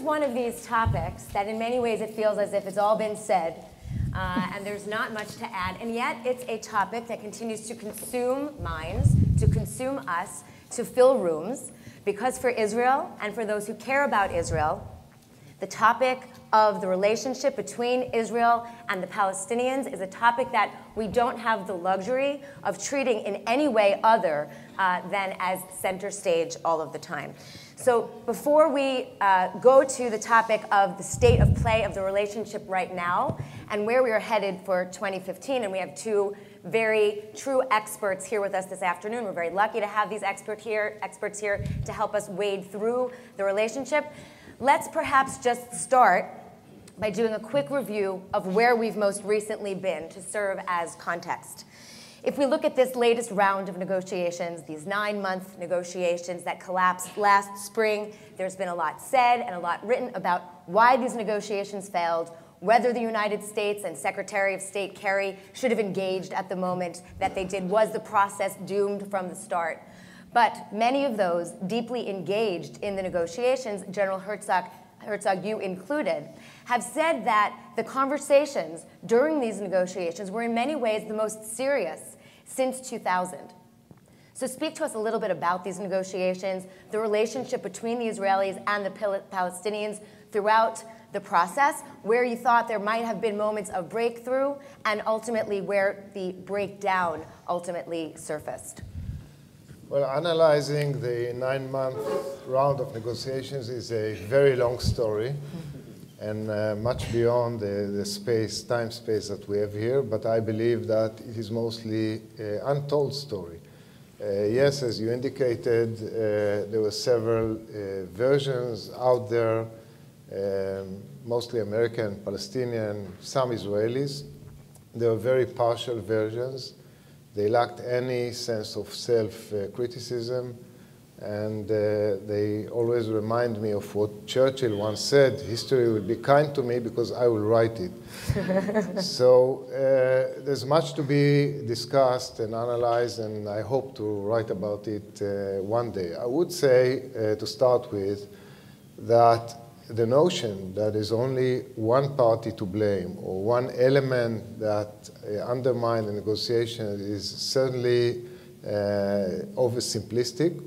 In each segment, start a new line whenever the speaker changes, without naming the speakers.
one of these topics that in many ways it feels as if it's all been said, and there's not much to add, and yet it's a topic that continues to consume minds, to consume us, to fill rooms, because for Israel and for those who care about Israel, the topic of the relationship between Israel and the Palestinians is a topic that we don't have the luxury of treating in any way other than as center stage all of the time. So before we go to the topic of the state of play of the relationship right now and where we are headed for 2015, and we have two very true experts here with us this afternoon. We're very lucky to have these experts here to help us wade through the relationship. Let's perhaps just start by doing a quick review of where we've most recently been to serve as context. If we look at this latest round of negotiations, these 9-month negotiations that collapsed last spring, there's been a lot said and a lot written about why these negotiations failed, whether the United States and Secretary of State Kerry should have engaged at the moment that they did. Was the process doomed from the start? But many of those deeply engaged in the negotiations, General Herzog, you included, have said that the conversations during these negotiations were in many ways the most serious since 2000. So speak to us a little bit about these negotiations, the relationship between the Israelis and the Palestinians throughout the process, where you thought there might have been moments of breakthrough, and ultimately where the breakdown ultimately surfaced.
Well, analyzing the 9-month round of negotiations is a very long story and much beyond the time space that we have here, but I believe that it is mostly an untold story. Yes, as you indicated, there were several versions out there, mostly American, Palestinian, some Israelis. There were very partial versions. They lacked any sense of self-criticism, and they always remind me of what Churchill once said: history will be kind to me because I will write it. So there's much to be discussed and analyzed, and I hope to write about it one day. I would say, to start with, that the notion that there's only one party to blame or one element that undermines the negotiation is certainly oversimplistic.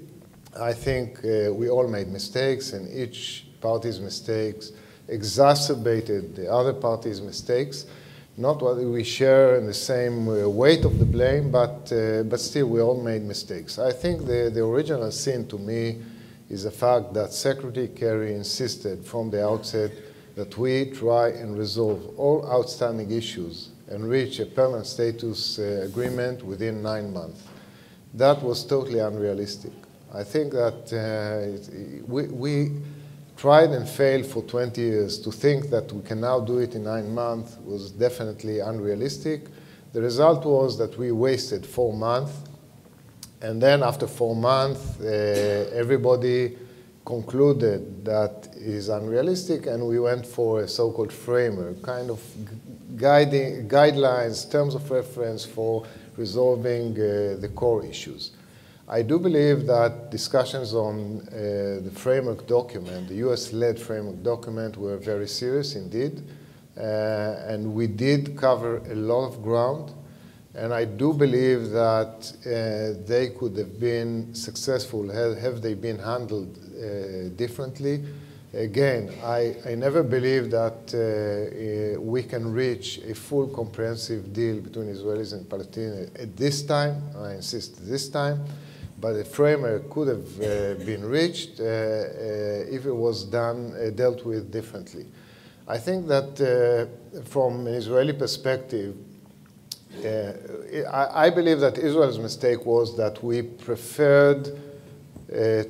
I think we all made mistakes, and each party's mistakes exacerbated the other party's mistakes. Not that we share in the same weight of the blame, but still we all made mistakes. I think the original sin to me is the fact that Secretary Kerry insisted from the outset that we try and resolve all outstanding issues and reach a permanent status agreement within 9 months. That was totally unrealistic. I think that we tried and failed for 20 years. To think that we can now do it in 9 months was definitely unrealistic. The result was that we wasted 4 months. And then after 4 months, everybody concluded that is unrealistic, and we went for a so-called framework, kind of guidelines, terms of reference for resolving the core issues. I do believe that discussions on the framework document, the US-led framework document, were very serious indeed, and we did cover a lot of ground. And I do believe that they could have been successful have they been handled differently. Again, I never believed that we can reach a full comprehensive deal between Israelis and Palestinians at this time. I insist this time. But the framework could have been reached if it was dealt with differently. I think that from an Israeli perspective, I believe that Israel's mistake was that we preferred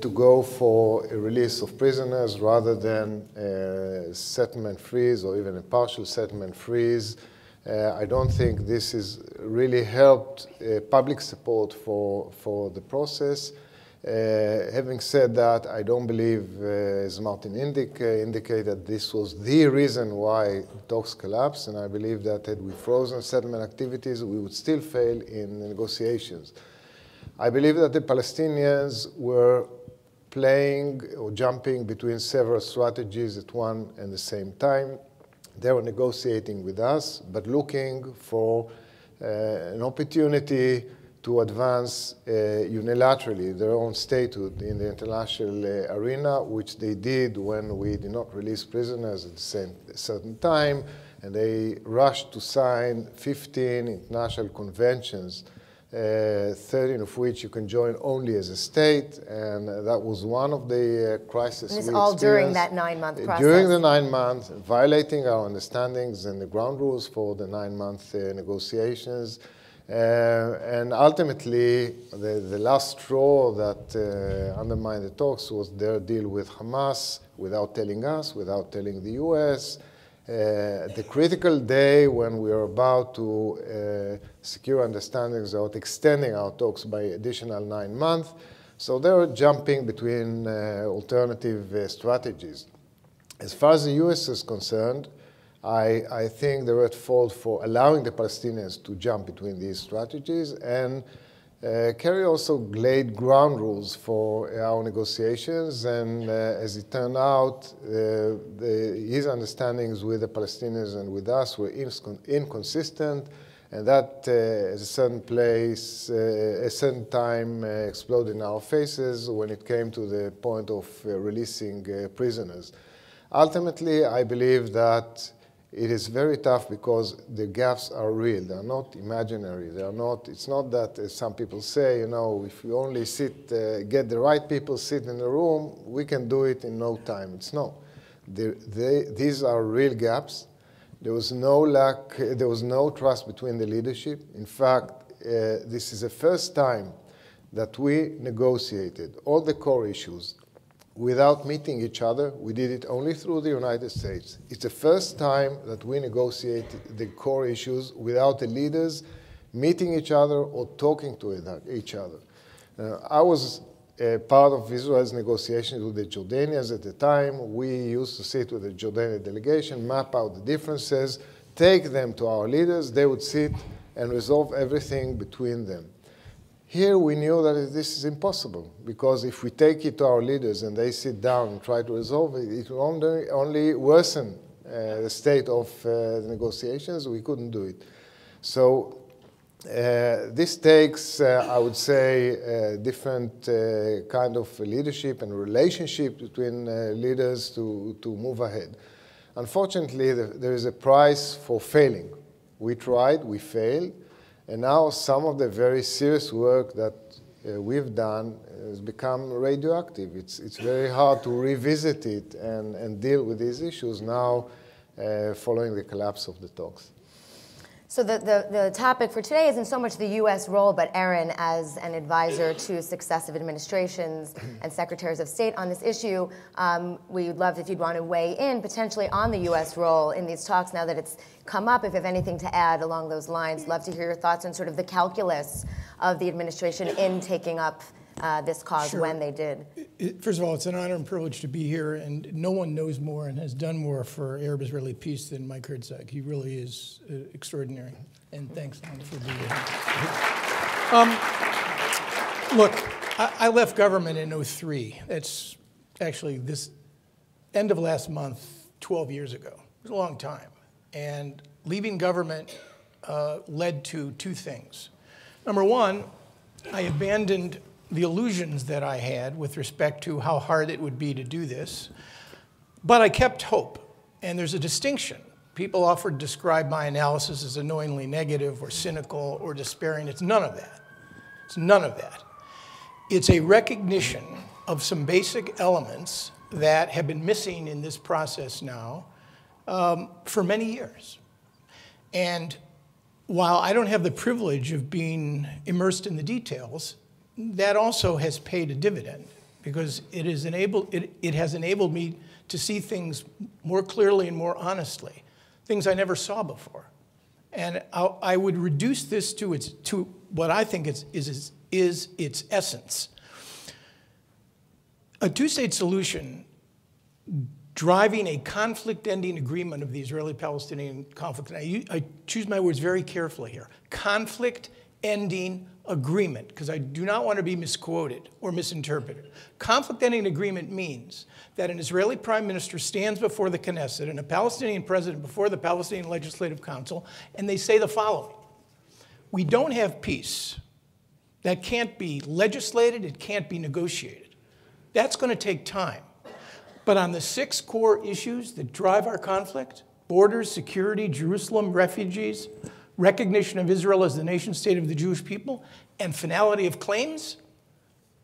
to go for a release of prisoners rather than a settlement freeze or even a partial settlement freeze. I don't think this has really helped public support for the process. Having said that, I don't believe, as Martin indicated, this was the reason why talks collapsed, and I believe that had we frozen settlement activities, we would still fail in the negotiations. I believe that the Palestinians were playing or jumping between several strategies at one and the same time. They were negotiating with us, but looking for an opportunity to advance unilaterally their own statehood in the international arena, which they did when we did not release prisoners at the certain time, and they rushed to sign 15 international conventions, 13 of which you can join only as a state, and that was one of the crises we experienced.
And it's all during that 9-month process?
During the 9 months, violating our understandings and the ground rules for the 9-month negotiations. And ultimately, the last straw that undermined the talks was their deal with Hamas without telling us, without telling the US. The critical day when we were about to secure understandings about extending our talks by additional 9 months. So they were jumping between alternative strategies. As far as the US is concerned, I think they were at fault for allowing the Palestinians to jump between these strategies, and Kerry also laid ground rules for our negotiations, and as it turned out, his understandings with the Palestinians and with us were inconsistent, and that at a certain place, a certain time exploded in our faces when it came to the point of releasing prisoners. Ultimately, I believe that it is very tough because the gaps are real. They're not imaginary. They're not, it's not that, as some people say, you know, if you only get the right people sit in the room, we can do it in no time. It's not. These are real gaps. There was no lack, there was no trust between the leadership. In fact, this is the first time that we negotiated all the core issues without meeting each other. We did it only through the United States. It's the first time that we negotiated the core issues without the leaders meeting each other or talking to each other. I was part of Israel's negotiations with the Jordanians at the time. We used to sit with the Jordanian delegation, map out the differences, take them to our leaders. They would sit and resolve everything between them. Here we knew that this is impossible, because if we take it to our leaders and they sit down and try to resolve it, it will only worsen the state of the negotiations. We couldn't do it. So this takes, I would say, a different kind of leadership and relationship between leaders to move ahead. Unfortunately, there is a price for failing. We tried, we failed. And now some of the very serious work that we've done has become radioactive. It's very hard to revisit it and deal with these issues now following the collapse of the talks.
So the topic for today isn't so much the U.S. role, but Aaron as an advisor to successive administrations and secretaries of state on this issue. We'd love if you'd want to weigh in potentially on the U.S. role in these talks now that it's come up. If you have anything to add along those lines, love to hear your thoughts on sort of the calculus of the administration in taking up this cause when they did.
First of all, it's an honor and privilege to be here, and no one knows more and has done more for Arab-Israeli peace than Mike Herzog. He really is extraordinary, and thanks for being here. Look, I left government in '03. It's actually this end of last month, 12 years ago. It was a long time, and leaving government led to two things. Number one, I abandoned the illusions that I had with respect to how hard it would be to do this, but I kept hope, and there's a distinction. People often describe my analysis as annoyingly negative or cynical or despairing. It's none of that. It's none of that. It's a recognition of some basic elements that have been missing in this process now for many years. And while I don't have the privilege of being immersed in the details, that also has paid a dividend, because it has enabled me to see things more clearly and more honestly, things I never saw before. And I would reduce this to what I think is its essence. A two-state solution driving a conflict-ending agreement of the Israeli-Palestinian conflict, and I choose my words very carefully here, conflict-ending agreement, because I do not want to be misquoted or misinterpreted. Conflict ending agreement means that an Israeli prime minister stands before the Knesset and a Palestinian president before the Palestinian Legislative Council, and they say the following: we don't have peace. That can't be legislated, it can't be negotiated. That's going to take time. But on the 6 core issues that drive our conflict, borders, security, Jerusalem, refugees, recognition of Israel as the nation state of the Jewish people, and finality of claims,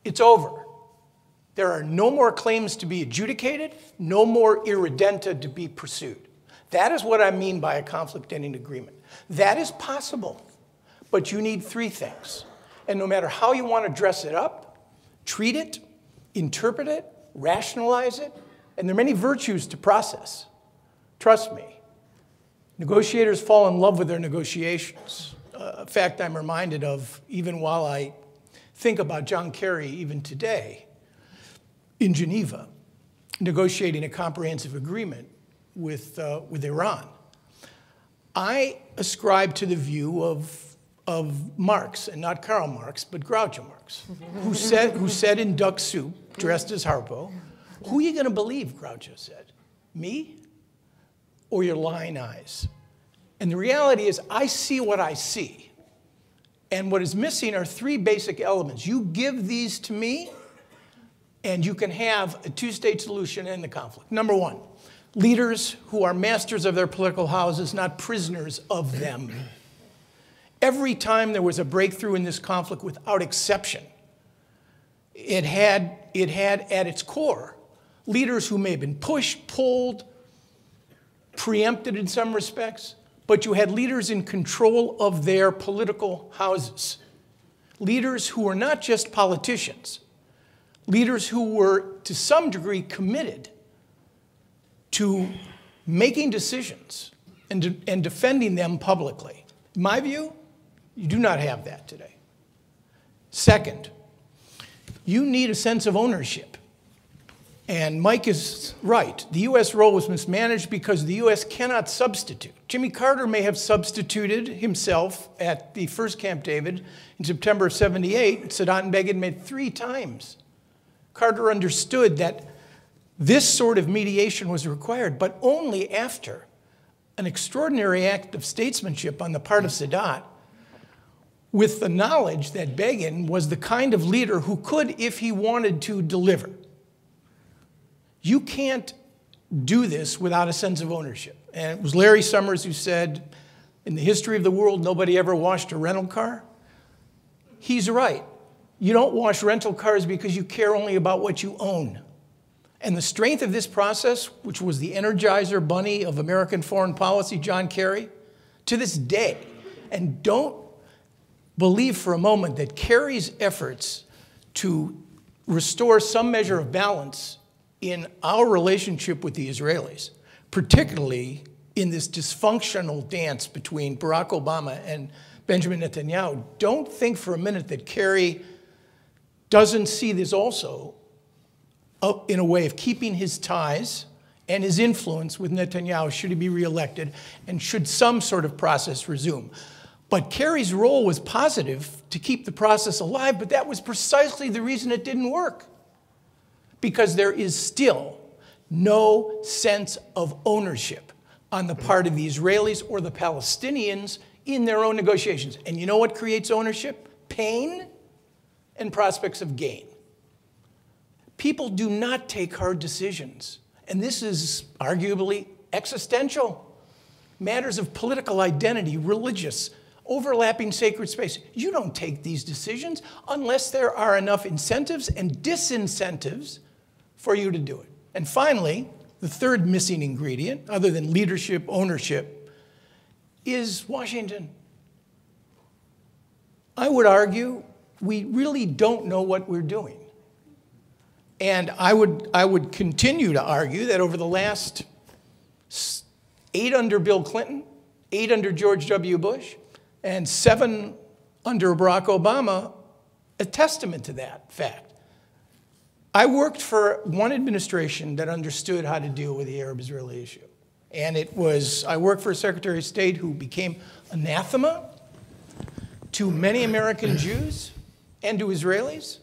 it's over. There are no more claims to be adjudicated, no more irredenta to be pursued. That is what I mean by a conflict-ending agreement. That is possible, but you need 3 things. And no matter how you want to dress it up, treat it, interpret it, rationalize it, and there are many virtues to process. Trust me. Negotiators fall in love with their negotiations. A fact I'm reminded of even while I think about John Kerry even today in Geneva, negotiating a comprehensive agreement with Iran. I ascribe to the view of Marx, and not Karl Marx, but Groucho Marx, who said in Duck Soup, dressed as Harpo, "Who are you going to believe," Groucho said, "me or your lying eyes?" And the reality is, I see what I see. And what is missing are 3 basic elements. You give these to me, and you can have a 2-state solution in the conflict. Number 1, leaders who are masters of their political houses, not prisoners of them. Every time there was a breakthrough in this conflict, without exception, it had at its core leaders who may have been pushed, pulled, preempted in some respects, but you had leaders in control of their political houses. Leaders who were not just politicians, leaders who were to some degree committed to making decisions and defending them publicly. In my view, you do not have that today. Second, you need a sense of ownership. And Mike is right. The U.S. role was mismanaged because the U.S. cannot substitute. Jimmy Carter may have substituted himself at the first Camp David in September of '78. Sadat and Begin made 3 times. Carter understood that this sort of mediation was required, but only after an extraordinary act of statesmanship on the part of Sadat, with the knowledge that Begin was the kind of leader who could, if he wanted to, deliver. You can't do this without a sense of ownership. And it was Larry Summers who said, in the history of the world, nobody ever washed a rental car. He's right. You don't wash rental cars because you care only about what you own. And the strength of this process, which was the energizer bunny of American foreign policy, John Kerry, to this day, and don't believe for a moment that Kerry's efforts to restore some measure of balance in our relationship with the Israelis, particularly in this dysfunctional dance between Barack Obama and Benjamin Netanyahu, don't think for a minute that Kerry doesn't see this also in a way of keeping his ties and his influence with Netanyahu should he be reelected and should some sort of process resume. But Kerry's role was positive to keep the process alive, but that was precisely the reason it didn't work. Because there is still no sense of ownership on the part of the Israelis or the Palestinians in their own negotiations. And you know what creates ownership? Pain and prospects of gain. People do not take hard decisions. And this is arguably existential. Matters of political identity, religious, overlapping sacred space. You don't take these decisions unless there are enough incentives and disincentives for you to do it. And finally, the third missing ingredient, other than leadership, ownership, is Washington. I would argue we really don't know what we're doing. And I would continue to argue that over the last 8 under Bill Clinton, 8 under George W. Bush, and 7 under Barack Obama, a testament to that fact. I worked for one administration that understood how to deal with the Arab-Israeli issue. And I worked for a Secretary of State who became anathema to many American Jews and to Israelis,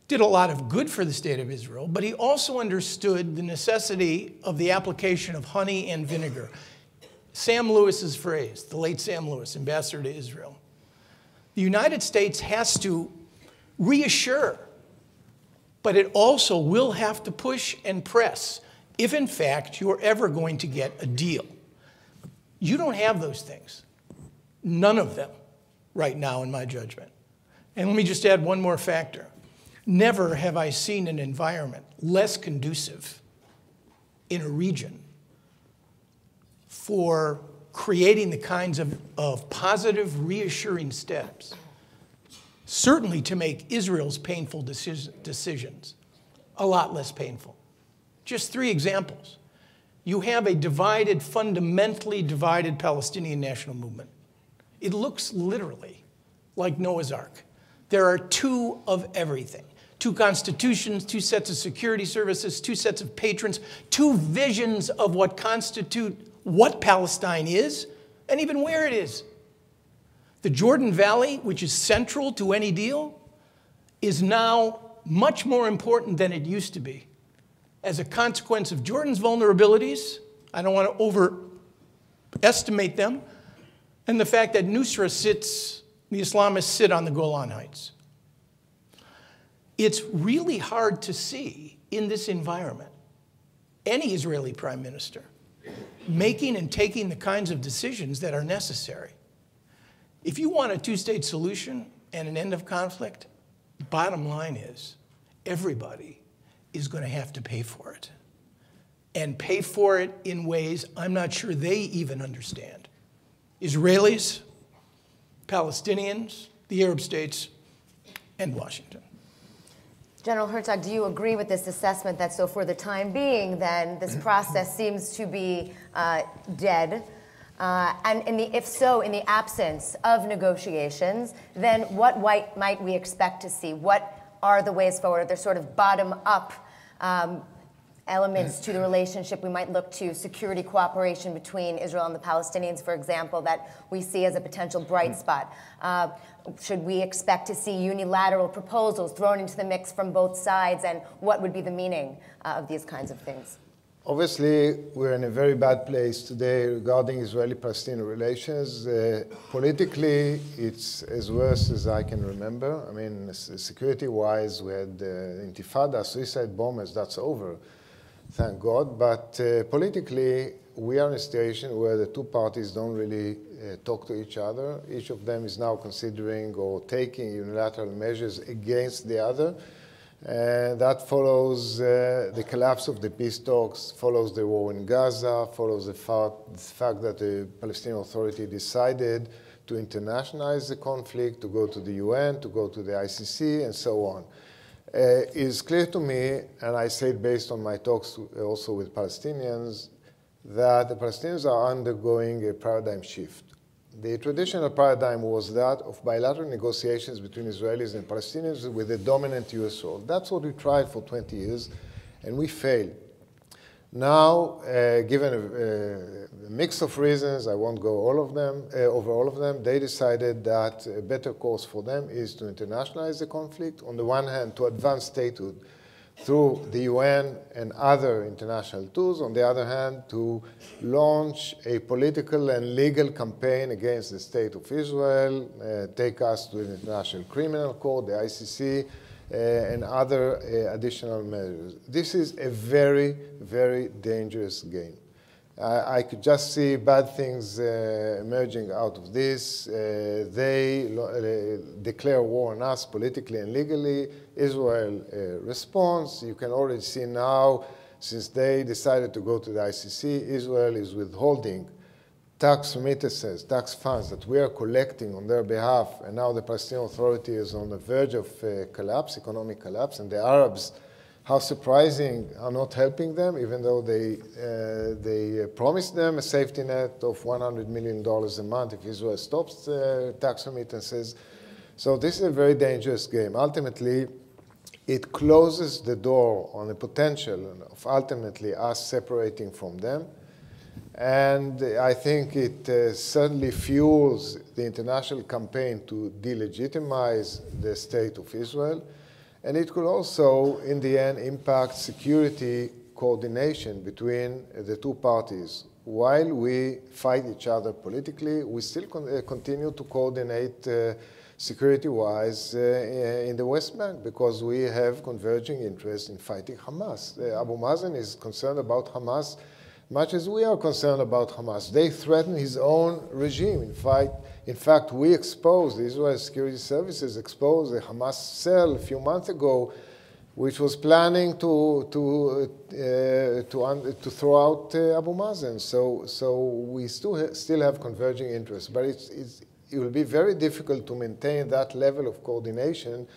did a lot of good for the state of Israel, but he also understood the necessity of the application of honey and vinegar. Sam Lewis's phrase, the late Sam Lewis, ambassador to Israel. The United States has to reassure, but it also will have to push and press if, in fact, you're ever going to get a deal. You don't have those things. None of them right now, in my judgment. And let me just add one more factor. Never have I seen an environment less conducive in a region for creating the kinds of positive, reassuring steps, certainly to make Israel's painful decisions a lot less painful. Just 3 examples. You have a divided, fundamentally divided Palestinian national movement. It looks literally like Noah's Ark. There are 2 of everything. 2 constitutions, 2 sets of security services, 2 sets of patrons, 2 visions of what constitute what Palestine is and even where it is. The Jordan Valley, which is central to any deal, is now much more important than it used to be. As a consequence of Jordan's vulnerabilities, I don't want to overestimate them, and the fact that Nusra the Islamists sit on the Golan Heights. It's really hard to see in this environment any Israeli prime minister making and taking the kinds of decisions that are necessary. If you want a 2-state solution and an end of conflict, the bottom line is everybody is going to have to pay for it. And pay for it in ways I'm not sure they even understand. Israelis, Palestinians, the Arab states, and Washington.
General Herzog, do you agree with this assessment that so for the time being, then, this process seems to be dead? And if so, in the absence of negotiations, then what might we expect to see? What are the ways forward? Are there sort of bottom-up elements to the relationship we might look to? Security cooperation between Israel and the Palestinians, for example, that we see as a potential bright spot. Should we expect to see unilateral proposals thrown into the mix from both sides? And what would be the meaning of these kinds of things?
Obviously, we're in a very bad place today regarding Israeli-Palestinian relations. Politically, it's as worse as I can remember. I mean, security-wise, we had Intifada, suicide bombers, that's over, thank God. But politically, we are in a situation where the 2 parties don't really talk to each other. Each of them is now considering or taking unilateral measures against the other. That follows the collapse of the peace talks, follows the war in Gaza, follows the fact that the Palestinian Authority decided to internationalize the conflict, to go to the UN, to go to the ICC, and so on. It is clear to me, and I say it based on my talks also with Palestinians, that the Palestinians are undergoing a paradigm shift. The traditional paradigm was that of bilateral negotiations between Israelis and Palestinians with a dominant US role. That's what we tried for 20 years, and we failed. Now, given a mix of reasons, I won't go over all of them, they decided that a better course for them is to internationalize the conflict. On the one hand, to advance statehood through the UN and other international tools. On the other hand, to launch a political and legal campaign against the state of Israel, take us to the International Criminal Court, the ICC, and other additional measures. This is a very, very dangerous game. I could just see bad things emerging out of this. They declare war on us politically and legally. Israel responds. You can already see now, since they decided to go to the ICC, Israel is withholding tax remittances, tax funds that we are collecting on their behalf. And now the Palestinian Authority is on the verge of collapse, economic collapse. And the Arabs, how surprising, are not helping them, even though they promised them a safety net of $100 million a month if Israel stops tax remittances. So this is a very dangerous game. Ultimately, it closes the door on the potential of ultimately us separating from them. And I think it certainly fuels the international campaign to delegitimize the state of Israel. And it could also, in the end, impact security coordination between the two parties. While we fight each other politically, we still continue to coordinate security-wise in the West Bank, because we have converging interests in fighting Hamas. Abu Mazen is concerned about Hamas much as we are concerned about Hamas. They threaten his own regime. In fact, we exposed, the Israel Security Services exposed a Hamas cell a few months ago, which was planning to throw out Abu Mazen. So we still have converging interests, but it will be very difficult to maintain that level of coordination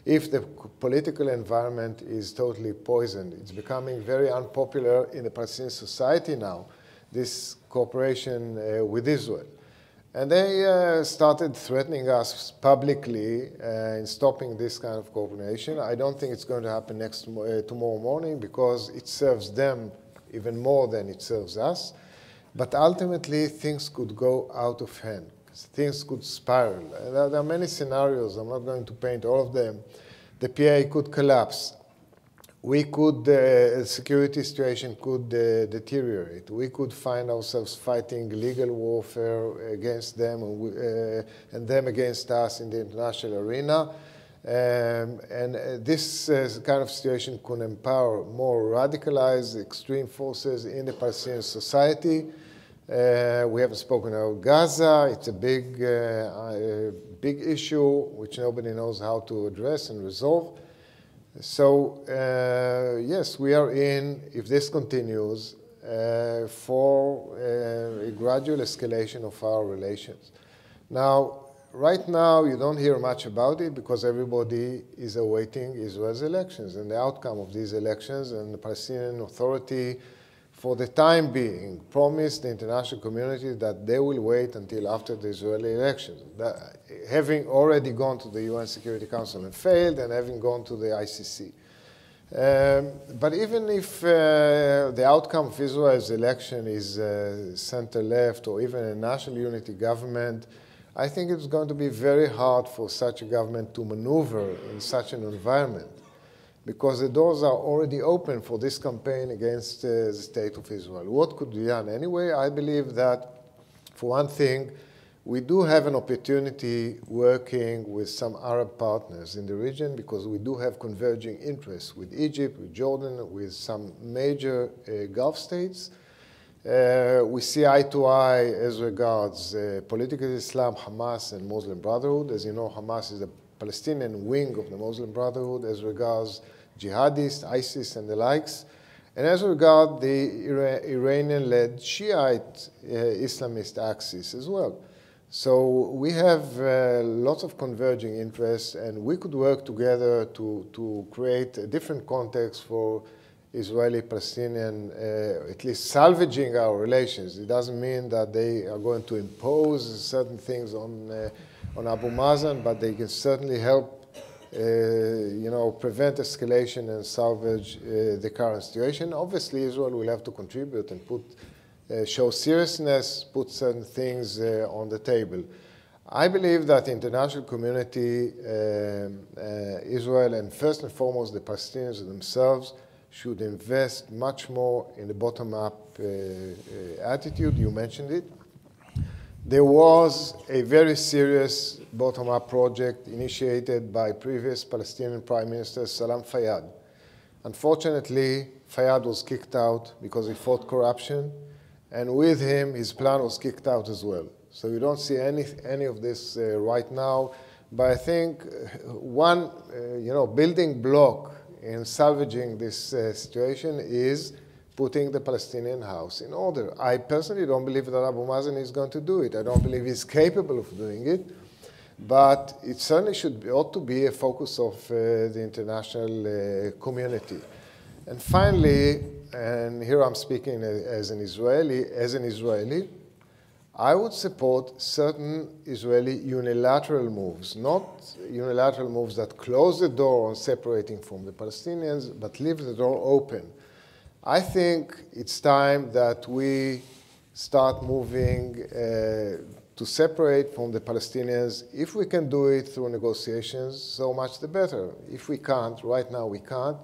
if the political environment is totally poisoned. It's becoming very unpopular in the Palestinian society now, this cooperation with Israel. And they started threatening us publicly in stopping this kind of cooperation. I don't think it's going to happen tomorrow morning, because it serves them even more than it serves us. But ultimately, things could go out of hand. Things could spiral. There are many scenarios. I'm not going to paint all of them. The PA could collapse. The security situation could deteriorate. We could find ourselves fighting legal warfare against them and them against us in the international arena. And this kind of situation could empower more radicalized extreme forces in the Palestinian society. We haven't spoken about Gaza. It's a big issue which nobody knows how to address and resolve. So yes, we are in, if this continues, for a gradual escalation of our relations. Now, right now, you don't hear much about it because everybody is awaiting Israel's elections and the outcome of these elections, and the Palestinian Authority, for the time being, promised the international community that they will wait until after the Israeli elections, having already gone to the UN Security Council and failed, and having gone to the ICC. But even if the outcome of Israel's election is center-left or even a national unity government, I think it's going to be very hard for such a government to maneuver in such an environment, because the doors are already open for this campaign against the state of Israel. What could be done anyway? I believe that, for one thing, we do have an opportunity working with some Arab partners in the region, because we do have converging interests with Egypt, with Jordan, with some major Gulf states. We see eye to eye as regards political Islam, Hamas, and Muslim Brotherhood. As you know, Hamas is a Palestinian wing of the Muslim Brotherhood as regards jihadists, ISIS, and the likes, and as regards the Iranian-led Shiite Islamist axis as well. So we have lots of converging interests, and we could work together to create a different context for Israeli-Palestinian, at least salvaging our relations. It doesn't mean that they are going to impose certain things on Abu Mazen, but they can certainly help prevent escalation and salvage the current situation. Obviously, Israel will have to contribute and show seriousness, put certain things on the table. I believe that the international community, Israel, and first and foremost the Palestinians themselves, should invest much more in the bottom-up attitude. You mentioned it. There was a very serious bottom-up project initiated by previous Palestinian Prime Minister Salam Fayyad. Unfortunately, Fayyad was kicked out because he fought corruption, and with him, his plan was kicked out as well. So you don't see any of this right now. But I think one building block in salvaging this situation is putting the Palestinian house in order. I personally don't believe that Abu Mazen is going to do it. I don't believe he's capable of doing it. But it certainly ought to be a focus of the international community. And finally, and here I'm speaking as an Israeli, I would support certain Israeli unilateral moves, not unilateral moves that close the door on separating from the Palestinians, but leave the door open. I think it's time that we start moving to separate from the Palestinians. If we can do it through negotiations, so much the better. If we can't, right now we can't,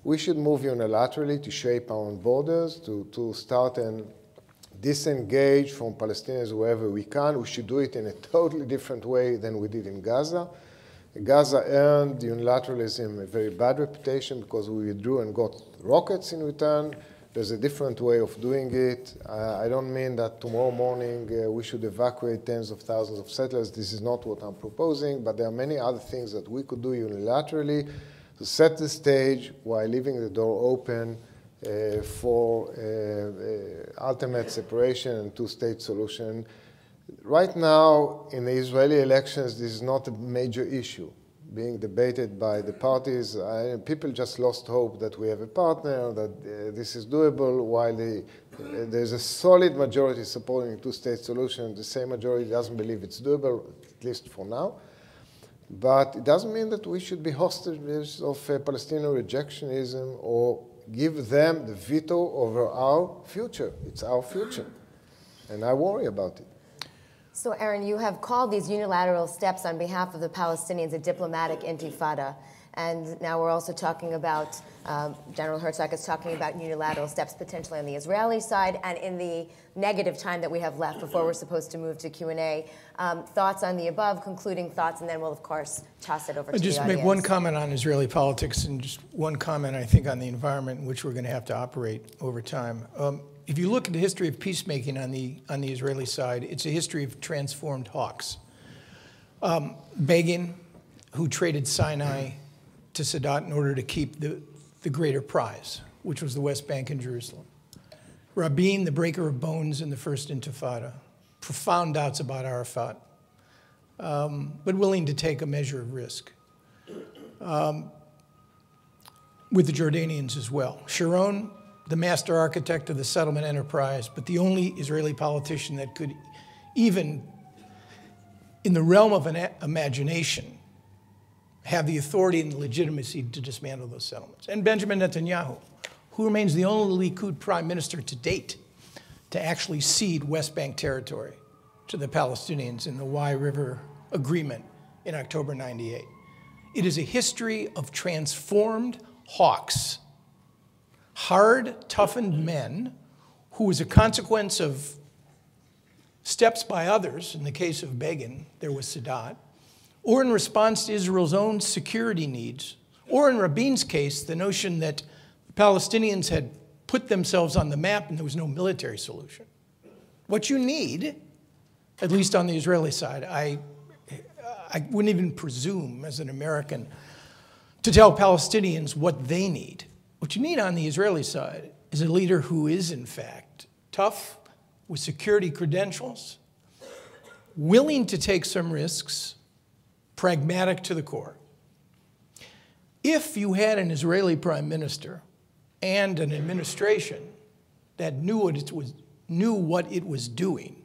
we should move unilaterally to shape our own borders, to start and disengage from Palestinians wherever we can. We should do it in a totally different way than we did in Gaza. Gaza earned unilateralism a very bad reputation because we withdrew and got rockets in return. There's a different way of doing it. I don't mean that tomorrow morning we should evacuate tens of thousands of settlers. This is not what I'm proposing, but there are many other things that we could do unilaterally to set the stage while leaving the door open for ultimate separation and two-state solution. Right now, in the Israeli elections, this is not a major issue being debated by the parties. People just lost hope that we have a partner, that this is doable, while there's a solid majority supporting a two-state solution. The same majority doesn't believe it's doable, at least for now. But it doesn't mean that we should be hostages of Palestinian rejectionism or give them the veto over our future. It's our future, and I worry about it.
So, Aaron, you have called these unilateral steps on behalf of the Palestinians a diplomatic intifada. And now we're also talking about, General Herzog is talking about unilateral steps potentially on the Israeli side. And in the negative time that we have left before we're supposed to move to Q&A, thoughts on the above, concluding thoughts, and then we'll, of course, toss it over to the audience.
I'll just make one comment on Israeli politics and just one comment, I think, on the environment in which we're going to have to operate over time. If you look at the history of peacemaking on the Israeli side, it's a history of transformed hawks. Begin, who traded Sinai to Sadat in order to keep the greater prize, which was the West Bank and Jerusalem. Rabin, the breaker of bones in the first Intifada. Profound doubts about Arafat, but willing to take a measure of risk. With the Jordanians as well. Sharon, the master architect of the settlement enterprise, but the only Israeli politician that could even, in the realm of an imagination, have the authority and the legitimacy to dismantle those settlements. And Benjamin Netanyahu, who remains the only Likud prime minister to date to actually cede West Bank territory to the Palestinians in the Wye River Agreement in October '98. It is a history of transformed hawks, hard, toughened men who, as a consequence of steps by others, in the case of Begin, there was Sadat, or in response to Israel's own security needs, or in Rabin's case, the notion that the Palestinians had put themselves on the map and there was no military solution. What you need, at least on the Israeli side, I wouldn't even presume as an American to tell Palestinians what they need. What you need on the Israeli side is a leader who is, in fact, tough, with security credentials, willing to take some risks, pragmatic to the core. If you had an Israeli prime minister and an administration that knew what it was doing,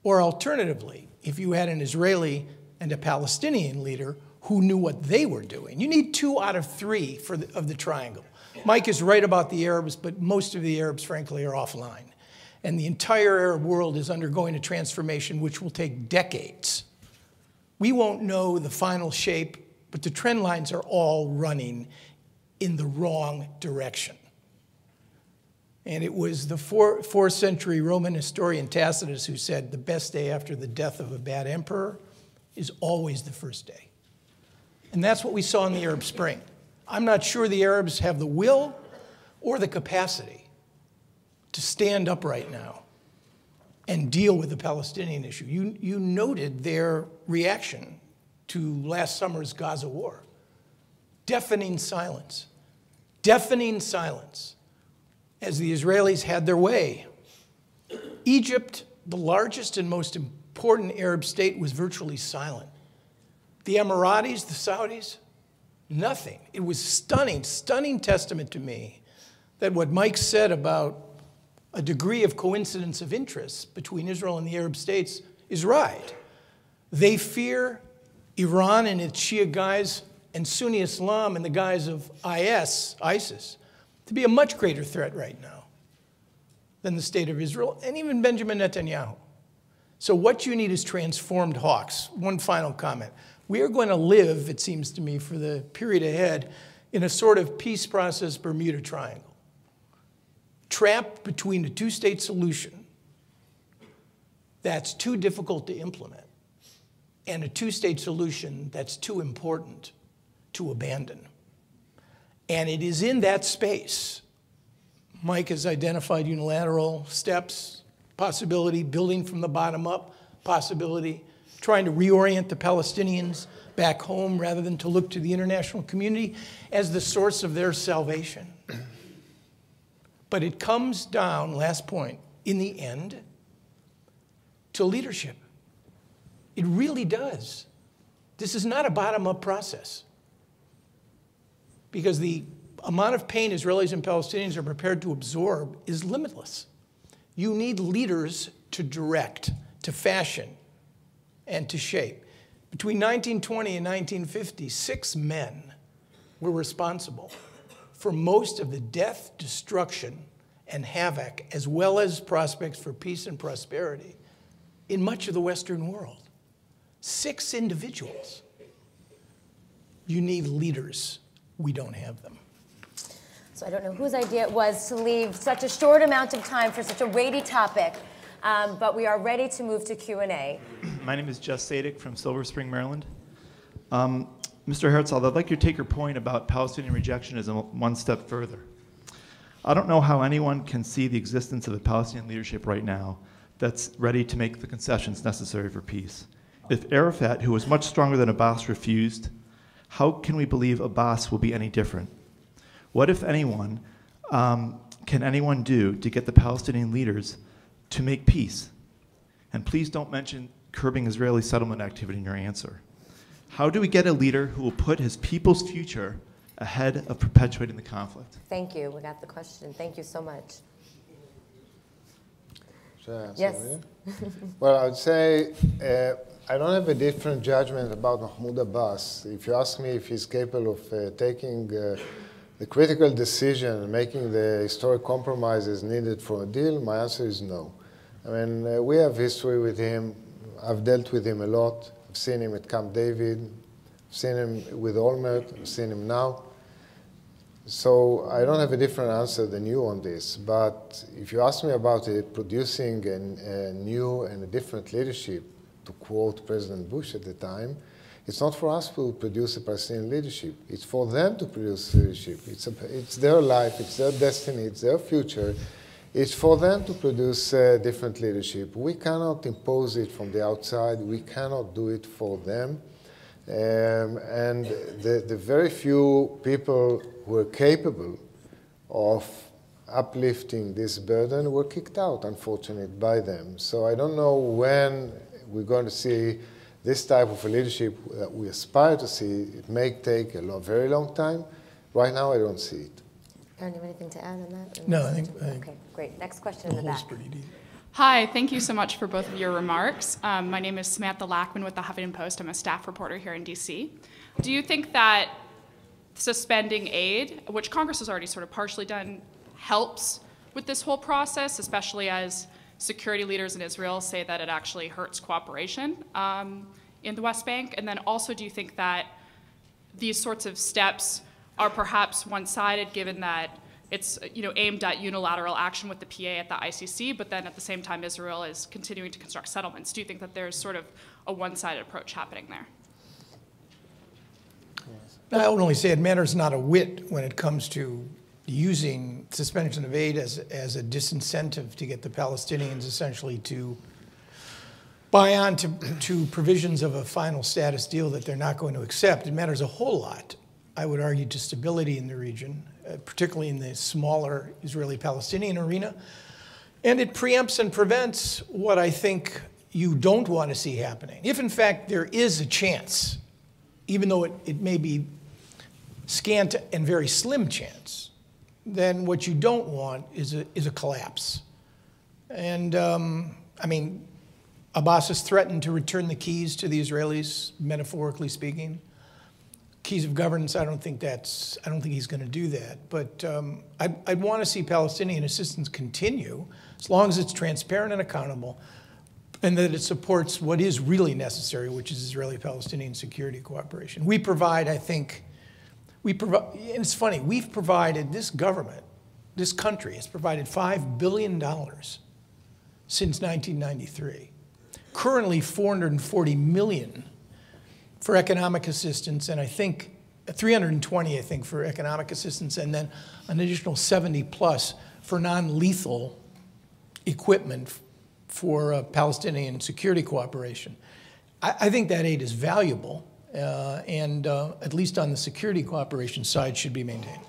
or alternatively, if you had an Israeli and a Palestinian leader who knew what they were doing, you need 2 out of 3 of the triangle. Mike is right about the Arabs, but most of the Arabs, frankly, are offline. And the entire Arab world is undergoing a transformation which will take decades. We won't know the final shape, but the trend lines are all running in the wrong direction. And it was the 4th century Roman historian Tacitus who said the best day after the death of a bad emperor is always the first day. And that's what we saw in the Arab Spring. I'm not sure the Arabs have the will or the capacity to stand up right now and deal with the Palestinian issue. You noted their reaction to last summer's Gaza war. Deafening silence. Deafening silence as the Israelis had their way. Egypt, the largest and most important Arab state, was virtually silent. The Emiratis, the Saudis, nothing. It was stunning, stunning testament to me that what Mike said about a degree of coincidence of interest between Israel and the Arab states is right. They fear Iran and its Shia guys and Sunni Islam and the guys of ISIS, to be a much greater threat right now. than the state of Israel, and even Benjamin Netanyahu. So what you need is transformed hawks. One final comment. We are going to live, it seems to me, for the period ahead, in a sort of peace process Bermuda Triangle, trapped between a two-state solution that's too difficult to implement and a two-state solution that's too important to abandon. And it is in that space, Mike has identified unilateral steps, possibility, building from the bottom up, possibility, trying to reorient the Palestinians back home rather than to look to the international community as the source of their salvation. But it comes down, last point, in the end, to leadership. It really does. This is not a bottom-up process. Because the amount of pain Israelis and Palestinians are prepared to absorb is limitless. You need leaders to direct, to fashion, and to shape. Between 1920 and 1950, 6 men were responsible for most of the death, destruction, and havoc, as well as prospects for peace and prosperity in much of the Western world. 6 individuals. You need leaders. We don't have them.
So I don't know whose idea it was to leave such a short amount of time for such a weighty topic, but we are ready to move to Q&A.
My name is Jess Sadik from Silver Spring, Maryland. Mr. Herzog, I'd like you to take your point about Palestinian rejectionism one step further. I don't know how anyone can see the existence of a Palestinian leadership right now that's ready to make the concessions necessary for peace. If Arafat, who was much stronger than Abbas, refused, how can we believe Abbas will be any different? What, if anyone, can anyone do to get the Palestinian leaders to make peace? And please don't mention curbing Israeli settlement activity in your answer. How do we get a leader who will put his people's future ahead of perpetuating the conflict?
Thank you. We got the question. Thank you so much.
Should I answer
Yes.
it? Well, I would say I don't have a different judgment about Mahmoud Abbas. If you ask me if he's capable of taking the critical decision and making the historic compromises needed for a deal, my answer is no. I mean, we have history with him. I've dealt with him a lot. I've seen him at Camp David. I've seen him with Olmert. I've seen him now. So I don't have a different answer than you on this. But if you ask me about producing a new and a different leadership, to quote President Bush at the time, it's not for us to produce a Palestinian leadership. It's for them to produce leadership. It's their life, it's their destiny, it's their future. It's for them to produce different leadership. We cannot impose it from the outside. We cannot do it for them. And the very few people who are capable of uplifting this burden were kicked out, unfortunately, by them. So I don't know when we're going to see this type of a leadership that we aspire to see. It may take a very long time. Right now, I don't see it.
Aaron, you have anything to add on that?
No, I think
Okay, great. Next question in the back.
Hi, thank you so much for both of your remarks. My name is Samantha Lackman with the Huffington Post. I'm a staff reporter here in DC. Do you think that suspending aid, which Congress has already sort of partially done, helps with this whole process, especially as security leaders in Israel say that it actually hurts cooperation in the West Bank? And then also, do you think that these sorts of steps are perhaps one-sided, given that it's aimed at unilateral action with the PA at the ICC, but then at the same time Israel is continuing to construct settlements? Do you think that there's sort of a one-sided approach happening there?
I would only say it matters not a whit when it comes to using suspension of aid as a disincentive to get the Palestinians essentially to buy on to provisions of a final status deal that they're not going to accept. It matters a whole lot, I would argue, to stability in the region, particularly in the smaller Israeli-Palestinian arena. And it preempts and prevents what I think you don't want to see happening. If, in fact, there is a chance, even though it may be scant and very slim chance, then what you don't want is a collapse. And, I mean, Abbas has threatened to return the keys to the Israelis, metaphorically speaking. keys of governance, I don't think he's going to do that. But I'd want to see Palestinian assistance continue as long as it's transparent and accountable, and that it supports what is really necessary, which is Israeli-Palestinian security cooperation. We provide, I think, and it's funny, we've provided, this government, this country has provided $5 billion since 1993. Currently, $440 million for economic assistance, and I think 320, I think, for economic assistance, and then an additional 70 plus for non-lethal equipment for Palestinian security cooperation. I think that aid is valuable, and at least on the security cooperation side, should be maintained.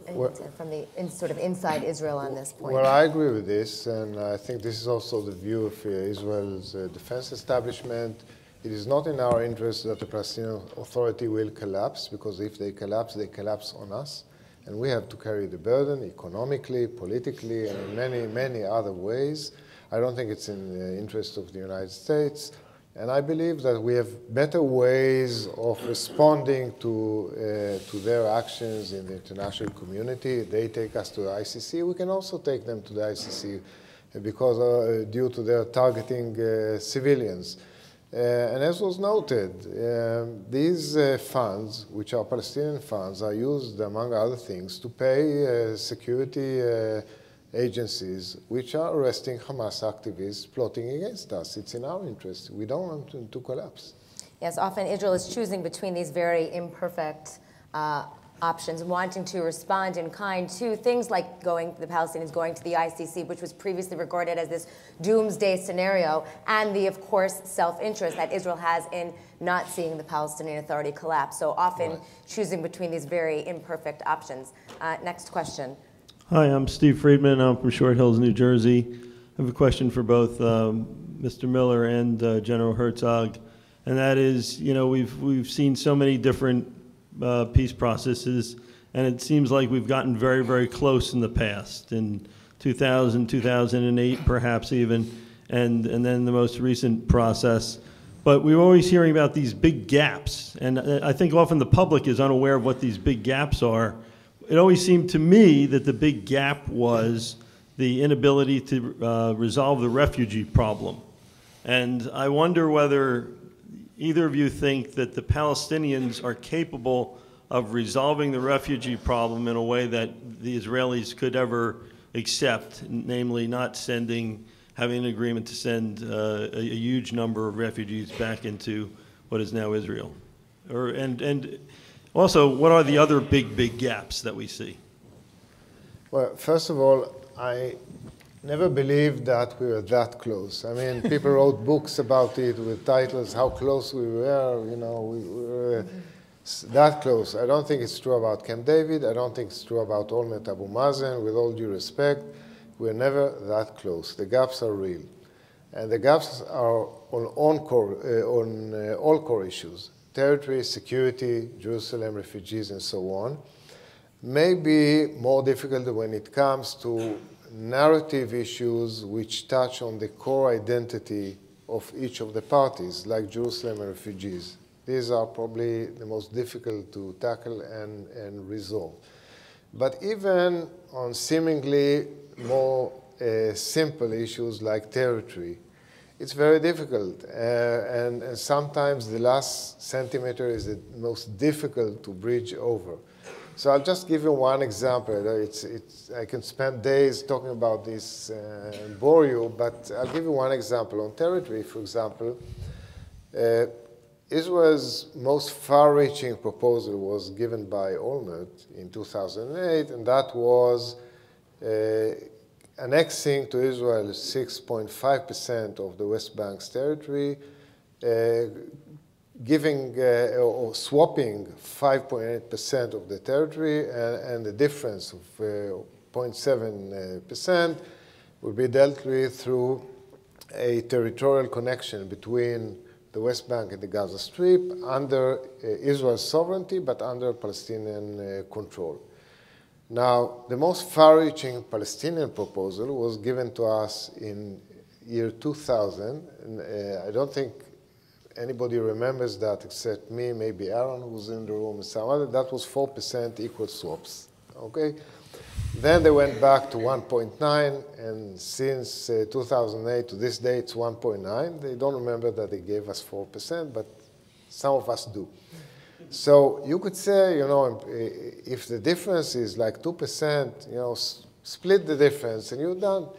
Well,
from the sort of inside Israel on this point.
Well, I agree with this, and I think this is also the view of Israel's defense establishment. It is not in our interest that the Palestinian Authority will collapse, because if they collapse on us. And we have to carry the burden economically, politically, and in many, many other ways. I don't think it's in the interest of the United States. And I believe that we have better ways of responding to their actions in the international community. They take us to the ICC. We can also take them to the ICC because due to their targeting civilians. And as was noted, these funds, which are Palestinian funds, are used, among other things, to pay security agencies which are arresting Hamas activists plotting against us. It's in our interest. We don't want them to collapse.
Yes, often Israel is choosing between these very imperfect options, wanting to respond in kind to things like the Palestinians going to the ICC, which was previously regarded as this doomsday scenario, and the, of course, self-interest that Israel has in not seeing the Palestinian Authority collapse. So often choosing between these very imperfect options. Next question.
Hi, I'm Steve Friedman. I'm from Short Hills, New Jersey. I have a question for both Mr. Miller and General Herzog, and that is, you know, we've seen so many different peace processes, and it seems like we've gotten very, very close in the past, in 2000, 2008, perhaps even, and then the most recent process. But we're always hearing about these big gaps, and I think often the public is unaware of what these big gaps are. It always seemed to me that the big gap was the inability to resolve the refugee problem. And I wonder whether either of you think that the Palestinians are capable of resolving the refugee problem in a way that the Israelis could ever accept, namely not having an agreement to send a huge number of refugees back into what is now Israel. And also, what are the other big gaps that we see?
Well, first of all, I never believed that we were that close. I mean, people wrote books about it with titles, how close we were, you know, we were that close. I don't think it's true about Camp David. I don't think it's true about Olmert Abu Mazen. With all due respect, we're never that close. The gaps are real. And the gaps are on all core issues: territory, security, Jerusalem, refugees, and so on. Maybe more difficult when it comes to narrative issues which touch on the core identity of each of the parties, like Jerusalem and refugees. These are probably the most difficult to tackle and resolve. But even on seemingly more simple issues like territory, it's very difficult. And sometimes the last centimeter is the most difficult to bridge over. So I'll just give you one example. I can spend days talking about this and bore you, but I'll give you one example. On territory, for example, Israel's most far-reaching proposal was given by Olmert in 2008, and that was annexing to Israel 6.5% of the West Bank's territory, giving or swapping 5.8% of the territory, and the difference of 0.7% will be dealt with through a territorial connection between the West Bank and the Gaza Strip under Israel's sovereignty, but under Palestinian control. Now, the most far-reaching Palestinian proposal was given to us in year 2000. And, I don't think anybody remembers that except me, maybe Aaron, who was in the room, and some other, that was 4% equal swaps, okay? Then they went back to 1.9, and since 2008 to this day, it's 1.9. They don't remember that they gave us 4%, but some of us do. So you could say, you know, if the difference is like 2%, you know, split the difference, and you're done.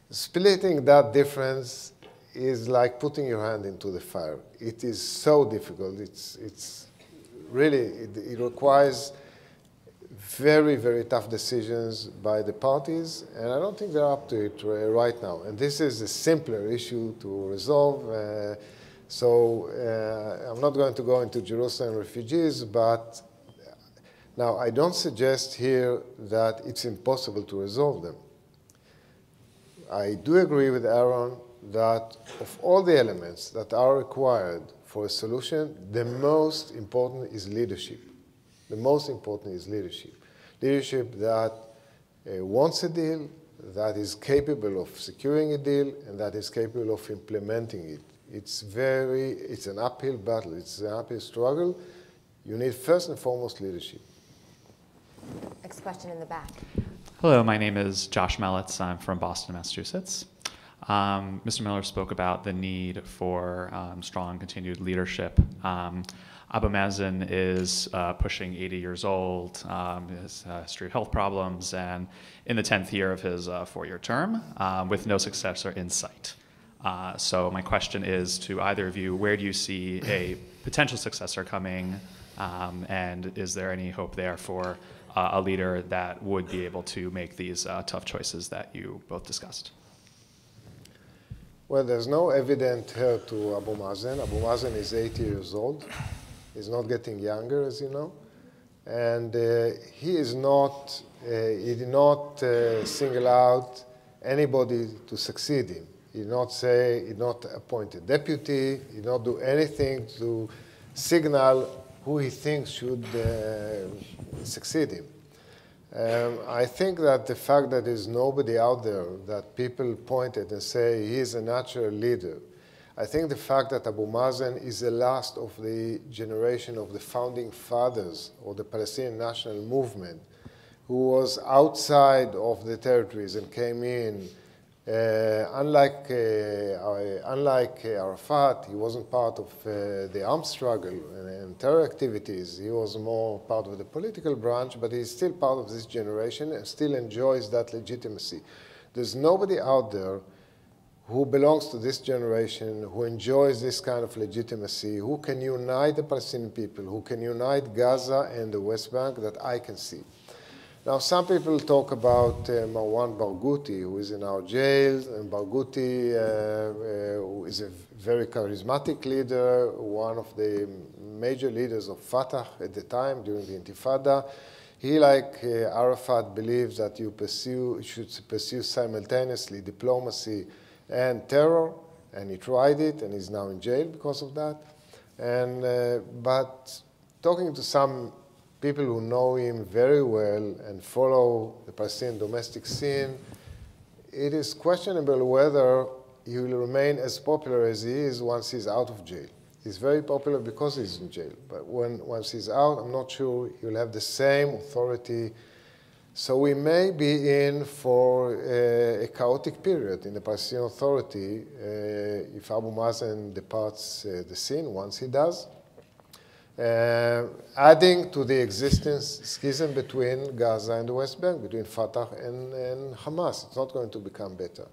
Splitting that difference is like putting your hand into the fire. It is so difficult. It's really, it requires very, very tough decisions by the parties, and I don't think they're up to it right now. And this is a simpler issue to resolve. I'm not going to go into Jerusalem refugees, but now I don't suggest here that it's impossible to resolve them. I do agree with Aaron that of all the elements that are required for a solution, the most important is leadership. The most important is leadership. Leadership that wants a deal, that is capable of securing a deal, and that is capable of implementing it. It's an uphill battle. It's an uphill struggle. You need first and foremost leadership.
Next question in the back.
Hello, my name is Josh Mellitz. I'm from Boston, Massachusetts. Mr. Miller spoke about the need for strong continued leadership. Abu Mazen is pushing 80 years old, his history of health problems, and in the 10th year of his 4-year term with no successor in sight. So my question is to either of you, where do you see a potential successor coming, and is there any hope there for a leader that would be able to make these tough choices that you both discussed?
Well, there's no evident heir to Abu Mazen. Abu Mazen is 80 years old. He's not getting younger, as you know. And he did not single out anybody to succeed him. He did not appoint a deputy. He did not do anything to signal who he thinks should succeed him. I think that the fact that there's nobody out there that people point at and say he is a natural leader, I think the fact that Abu Mazen is the last of the generation of the founding fathers of the Palestinian national movement, who was outside of the territories and came in. Unlike Arafat, he wasn't part of the armed struggle and terror activities. He was more part of the political branch, but he's still part of this generation and still enjoys that legitimacy. There's nobody out there who belongs to this generation, who enjoys this kind of legitimacy, who can unite the Palestinian people, who can unite Gaza and the West Bank that I can see. Now, some people talk about Marwan Barghouti, who is in our jails, and Barghouti who is a very charismatic leader, one of the major leaders of Fatah at the time during the Intifada. He, like Arafat, believes that you should pursue simultaneously diplomacy and terror, and he tried it, and he's now in jail because of that. But talking to some people who know him very well and follow the Palestinian domestic scene, it is questionable whether he will remain as popular as he is once he's out of jail. He's very popular because he's in jail, but once he's out, I'm not sure he'll have the same authority. So we may be in for a chaotic period in the Palestinian Authority if Abu Mazen departs the scene, once he does. Adding to the existence schism between Gaza and the West Bank, between Fatah and Hamas. It's not going to become better.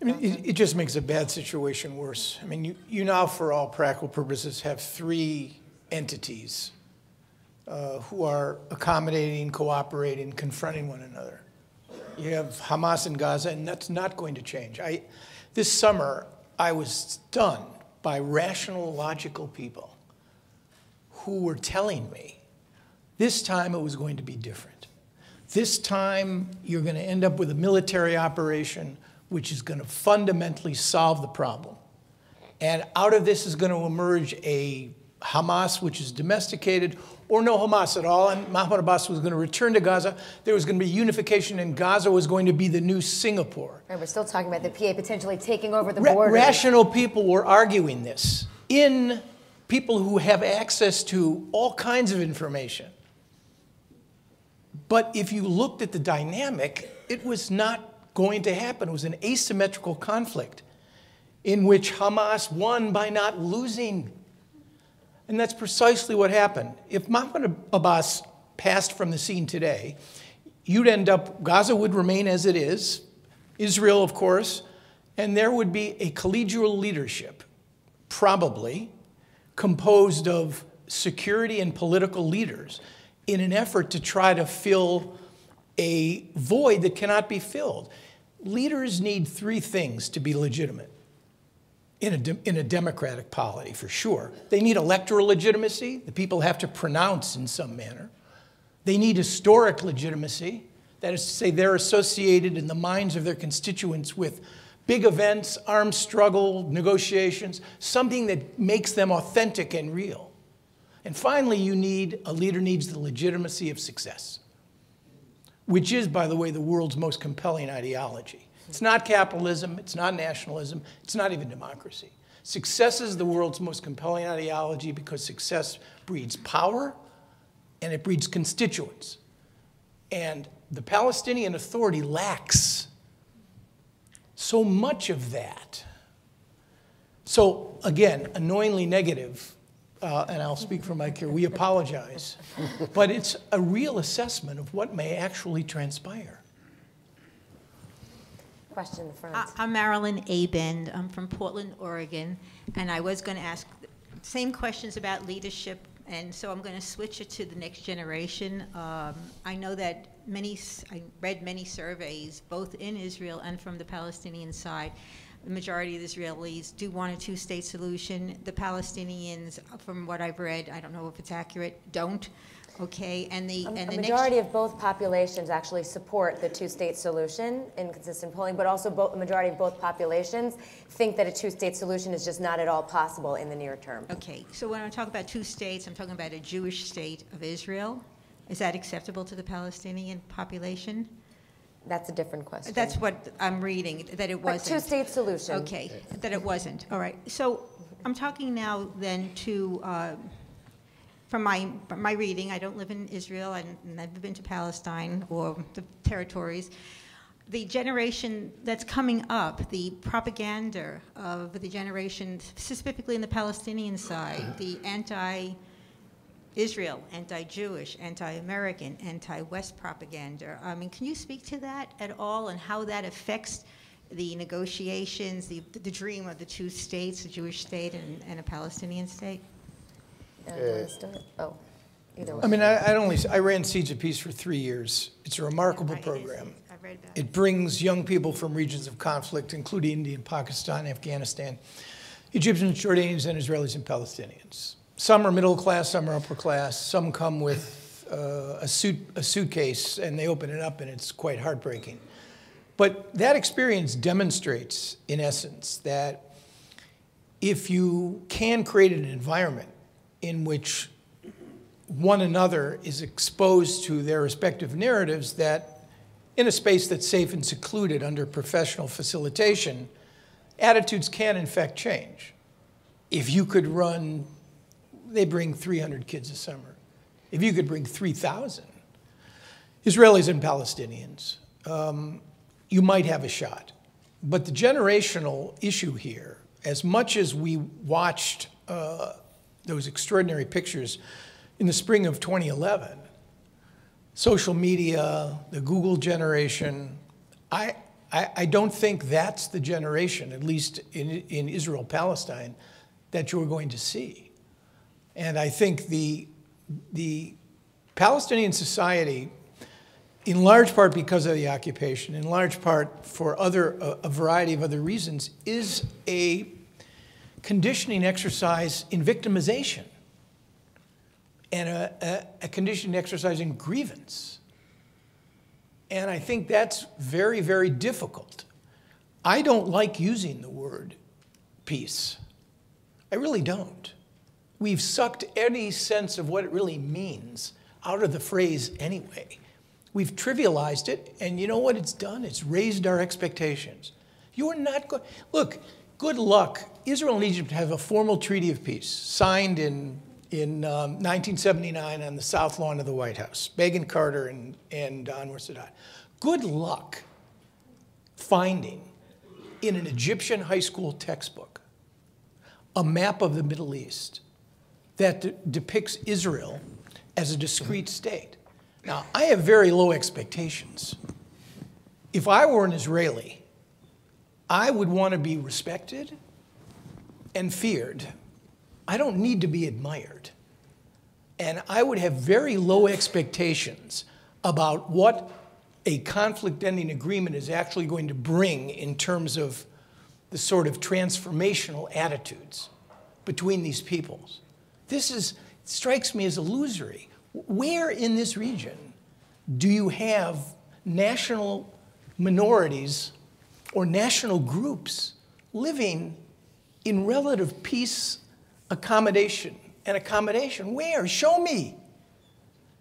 I mean, it just makes a bad situation worse. I mean, you now, for all practical purposes, have 3 entities who are accommodating, cooperating, confronting one another. You have Hamas in Gaza, and that's not going to change. This summer, I was stunned by rational, logical people who were telling me this time it was going to be different. This time you're going to end up with a military operation which is going to fundamentally solve the problem. And out of this is going to emerge a Hamas, which is domesticated, or no Hamas at all, and Mahmoud Abbas was going to return to Gaza. There was going to be unification, and Gaza was going to be the new Singapore.
Right, we're still talking about the PA potentially taking over the border.
Rational people were arguing this in people who have access to all kinds of information. But if you looked at the dynamic, it was not going to happen. It was an asymmetrical conflict in which Hamas won by not losing. And that's precisely what happened. If Mahmoud Abbas passed from the scene today, you'd end up, Gaza would remain as it is, Israel, of course, and there would be a collegial leadership, probably, composed of security and political leaders in an effort to try to fill a void that cannot be filled. Leaders need three things to be legitimate in a democratic polity, for sure. They need electoral legitimacy. The people have to pronounce in some manner. They need historic legitimacy. That is to say, they're associated in the minds of their constituents with big events, armed struggle, negotiations, something that makes them authentic and real. And finally, a leader needs the legitimacy of success, which is, by the way, the world's most compelling ideology. It's not capitalism, it's not nationalism, it's not even democracy. Success is the world's most compelling ideology because success breeds power and it breeds constituents. And the Palestinian Authority lacks so much of that. So again, annoyingly negative, and I'll speak for Mike here, we apologize, but it's a real assessment of what may actually transpire.
Question in the front.
I'm Marilyn Abend. I'm from Portland, Oregon, and I was going to ask the same questions about leadership, and so I'm going to switch it to the next generation. I know that I read many surveys, both in Israel and from the Palestinian side. The majority of the Israelis do want a two-state solution. The Palestinians, from what I've read, I don't know if it's accurate, don't. Okay, and the
majority of both populations actually support the two-state solution in consistent polling, but also the majority of both populations think that a two-state solution is just not at all possible in the near term.
Okay, so when I talk about two states, I'm talking about a Jewish state of Israel. Is that acceptable to the Palestinian population?
That's a different question.
That's what I'm reading, that it wasn't.
A two-state solution.
Okay, that it wasn't. All right, so I'm talking now then to, from my reading, I don't live in Israel, I've never been to Palestine or the territories. The generation that's coming up, the propaganda of the generation, specifically in the Palestinian side, the anti-Israel, anti-Jewish, anti-American, anti-West propaganda. I mean, can you speak to that at all and how that affects the negotiations, the dream of the two states, a Jewish state and a Palestinian state?
Oh, either way.
I mean, I ran Seeds of Peace for 3 years. It's a remarkable program.
I've read about
It brings young people from regions of conflict, including India and Pakistan, Afghanistan, Egyptians, Jordanians, and Israelis and Palestinians. Some are middle class, some are upper class, some come with a suitcase and they open it up and it's quite heartbreaking. But that experience demonstrates, in essence, that if you can create an environment in which one another is exposed to their respective narratives, that in a space that's safe and secluded under professional facilitation, attitudes can in fact change. If you could run, they bring 300 kids a summer. If you could bring 3,000 Israelis and Palestinians, you might have a shot. But the generational issue here, as much as we watched those extraordinary pictures in the spring of 2011, social media, the Google generation, I don't think that's the generation, at least in Israel-Palestine, that you're going to see. And I think the Palestinian society, in large part because of the occupation, in large part for a variety of other reasons, is a conditioning exercise in victimization and a conditioning exercise in grievance. And I think that's very, very difficult. I don't like using the word peace. I really don't. we've sucked any sense of what it really means out of the phrase anyway. We've trivialized it, and you know what it's done? It's raised our expectations. You're not going, look, good luck. Israel and Egypt have a formal treaty of peace signed in 1979 on the South Lawn of the White House. Begin Carter and Anwar Sadat. Good luck finding in an Egyptian high school textbook a map of the Middle East that depicts Israel as a discrete state. Now, I have very low expectations. If I were an Israeli, I would want to be respected and feared. I don't need to be admired. And I would have very low expectations about what a conflict-ending agreement is actually going to bring in terms of the sort of transformational attitudes between these peoples. This strikes me as illusory. Where in this region do you have national minorities or national groups living in relative peace, accommodation? Where? Show me.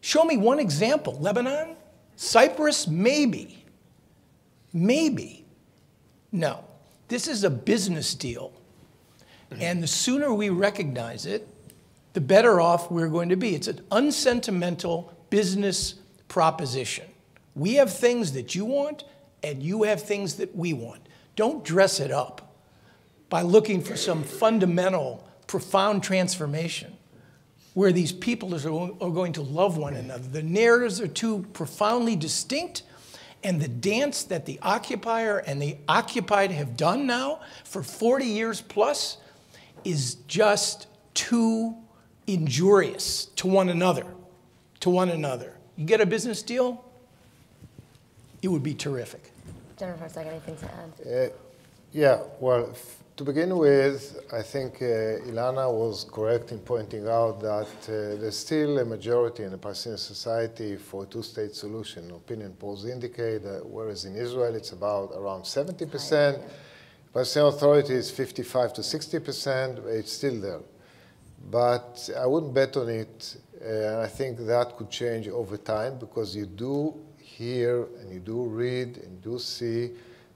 Show me one example. Lebanon? Cyprus? Maybe. Maybe. No. This is a business deal. And the sooner we recognize it, the better off we're going to be. It's an unsentimental business proposition. We have things that you want, and you have things that we want. Don't dress it up by looking for some fundamental, profound transformation where these people are going to love one another. The narratives are too profoundly distinct, and the dance that the occupier and the occupied have done now for 40 years plus is just too injurious to one another, You get a business deal, it would be terrific.
General Herzog, anything to add?
Yeah, well, to begin with, I think Ilana was correct in pointing out that there's still a majority in the Palestinian society for a two-state solution. Opinion polls indicate that whereas in Israel it's about around 70%, Palestinian Authority is 55 to 60%, it's still there. But I wouldn't bet on it. I think that could change over time because you do hear and you do read and do see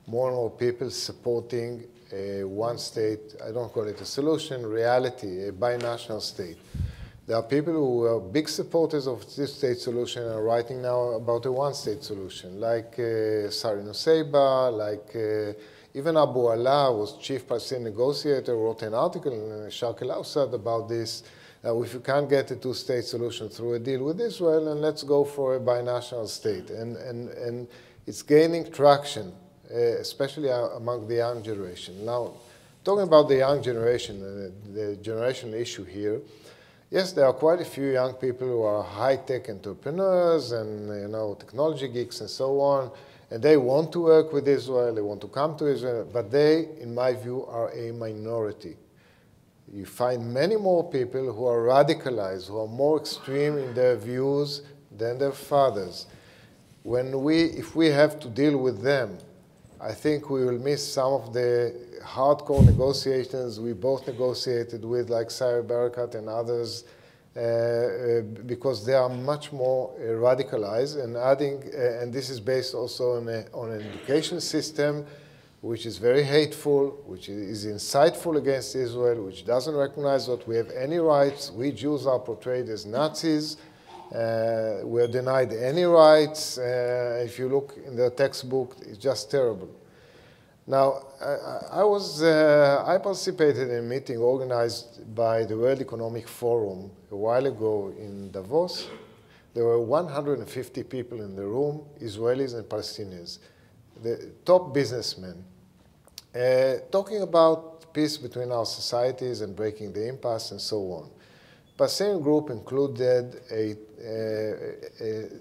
more and more people supporting a one-state, I don't call it a solution, reality, a binational state. There are people who are big supporters of this state solution and are writing now about a one-state solution, like Sari Nusseibeh, like even Abu Allah was chief Palestinian negotiator, wrote an article in Sharq al-Awsat about this. If you can't get a two-state solution through a deal with Israel, then let's go for a binational state. And it's gaining traction, especially among the young generation. Now, talking about the young generation, the generational issue here, yes, there are quite a few young people who are high-tech entrepreneurs and technology geeks and so on, and they want to work with Israel, they want to come to Israel, but they, in my view, are a minority. You find many more people who are radicalized, who are more extreme in their views than their fathers. If we have to deal with them, I think we will miss some of the hardcore negotiations we both negotiated with, like Sarah Breakout and others, because they are much more radicalized and this is based also on an education system which is very hateful, which is insightful against Israel, which doesn't recognize that we have any rights. We Jews are portrayed as Nazis. We're denied any rights. If you look in the textbook, it's just terrible. Now, I participated in a meeting organized by the World Economic Forum a while ago in Davos. There were 150 people in the room, Israelis and Palestinians, the top businessmen, talking about peace between our societies and breaking the impasse and so on. Palestinian group included a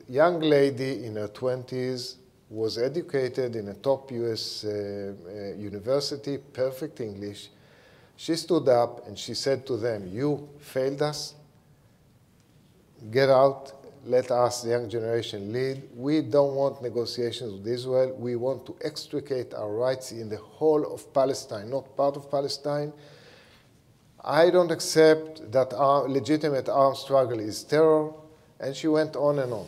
young lady in her 20s, was educated in a top US university, perfect English. She stood up and she said to them, "You failed us. Get out. Let us, the young generation, lead. We don't want negotiations with Israel. We want to extricate our rights in the whole of Palestine, not part of Palestine." I don't accept that our legitimate armed struggle is terror, and she went on and on.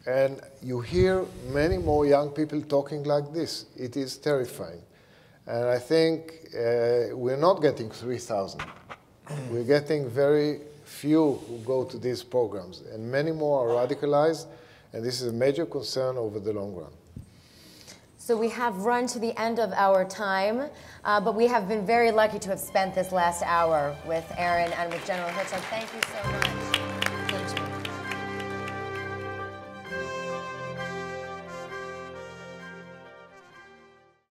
And you hear many more young people talking like this. It is terrifying. And I think we're not getting 3,000. We're getting very few who go to these programs, and many more are radicalized, and this is a major concern over the long run.
So we have run to the end of our time, but we have been very lucky to have spent this last hour with Aaron and with General Herzog. Thank you so much.